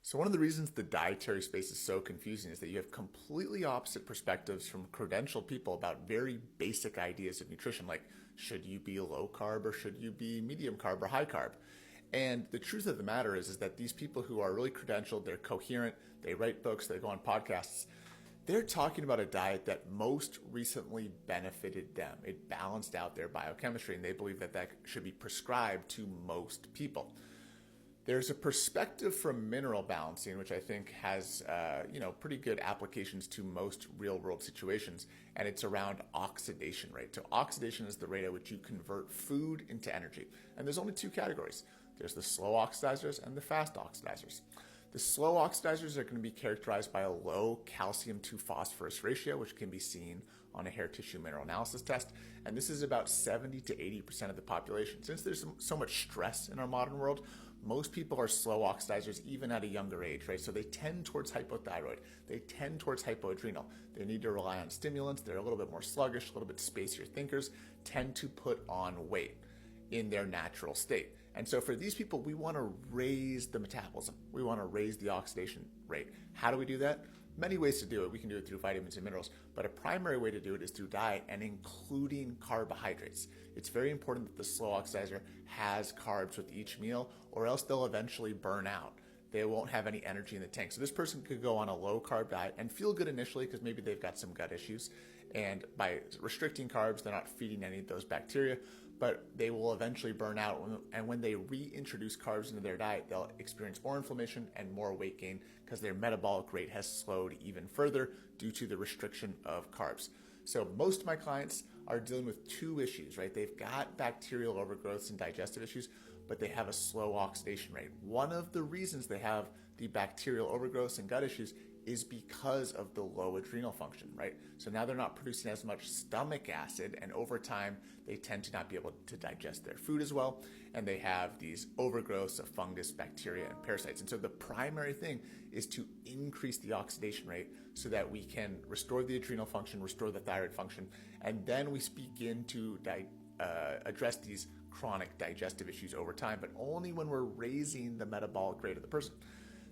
So one of the reasons the dietary space is so confusing is that you have completely opposite perspectives from credentialed people about very basic ideas of nutrition, like should you be low carb or should you be medium carb or high carb? And the truth of the matter is that these people who are really credentialed, they're coherent, they write books, they go on podcasts, they're talking about a diet that most recently benefited them. It balanced out their biochemistry, and they believe that that should be prescribed to most people. There's a perspective from mineral balancing, which I think has pretty good applications to most real-world situations, and it's around oxidation rate. So oxidation is the rate at which you convert food into energy. And there's only two categories. There's the slow oxidizers and the fast oxidizers. The slow oxidizers are going to be characterized by a low calcium to phosphorus ratio, which can be seen on a hair tissue mineral analysis test. And this is about 70 to 80% of the population. Since there's so much stress in our modern world, most people are slow oxidizers even at a younger age, right? So they tend towards hypothyroid. They tend towards hypoadrenal. They need to rely on stimulants. They're a little bit more sluggish, a little bit spacier thinkers, tend to put on weight in their natural state. And so for these people, we want to raise the metabolism. We want to raise the oxidation rate. How do we do that? Many ways to do it. We can do it through vitamins and minerals, but a primary way to do it is through diet and including carbohydrates. It's very important that the slow oxidizer has carbs with each meal, or else they'll eventually burn out. They won't have any energy in the tank. So this person could go on a low carb diet and feel good initially because maybe they've got some gut issues. And by restricting carbs, they're not feeding any of those bacteria, but they will eventually burn out. And when they reintroduce carbs into their diet, they'll experience more inflammation and more weight gain because their metabolic rate has slowed even further due to the restriction of carbs. So most of my clients are dealing with two issues, right? They've got bacterial overgrowths and digestive issues, but they have a slow oxidation rate. One of the reasons they have the bacterial overgrowths and gut issues is because of the low adrenal function, right? So now they're not producing as much stomach acid, and over time, they tend to not be able to digest their food as well, and they have these overgrowths of fungus, bacteria, and parasites. And so the primary thing is to increase the oxidation rate so that we can restore the adrenal function, restore the thyroid function, and then we begin to address these chronic digestive issues over time, but only when we're raising the metabolic rate of the person.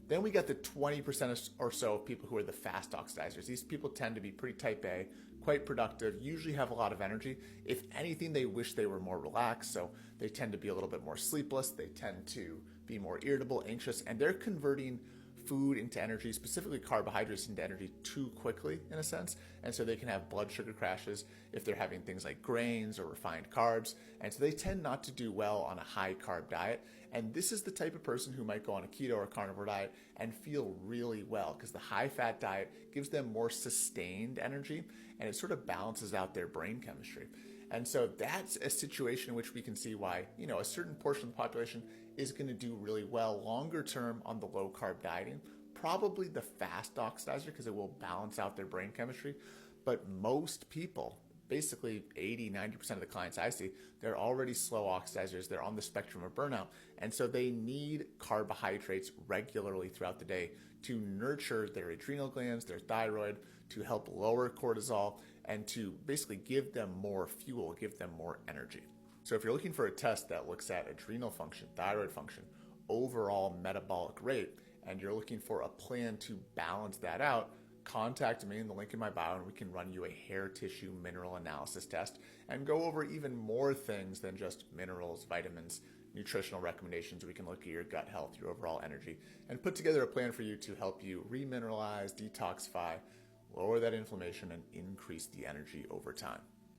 Then we get the 20% or so of people who are the fast oxidizers. These people tend to be pretty type A, quite productive, usually have a lot of energy. If anything, they wish they were more relaxed, so they tend to be a little bit more sleepless. They tend to be more irritable, anxious, and they're converting food into energy, specifically carbohydrates into energy, too quickly in a sense. And so they can have blood sugar crashes if they're having things like grains or refined carbs. And so they tend not to do well on a high carb diet. And this is the type of person who might go on a keto or a carnivore diet and feel really well because the high fat diet gives them more sustained energy and it sort of balances out their brain chemistry. And so that's a situation in which we can see why, a certain portion of the population is going to do really well longer term on the low carb dieting, probably the fast oxidizer because it will balance out their brain chemistry. But most people, basically 80-90% of the clients I see, they're already slow oxidizers. They're on the spectrum of burnout. And so they need carbohydrates regularly throughout the day to nurture their adrenal glands, their thyroid, to help lower cortisol, and to basically give them more fuel, give them more energy. So if you're looking for a test that looks at adrenal function, thyroid function, overall metabolic rate, and you're looking for a plan to balance that out, contact me in the link in my bio and we can run you a hair tissue mineral analysis test and go over even more things than just minerals, vitamins, nutritional recommendations. We can look at your gut health, your overall energy, and put together a plan for you to help you remineralize, detoxify, lower that inflammation, and increase the energy over time.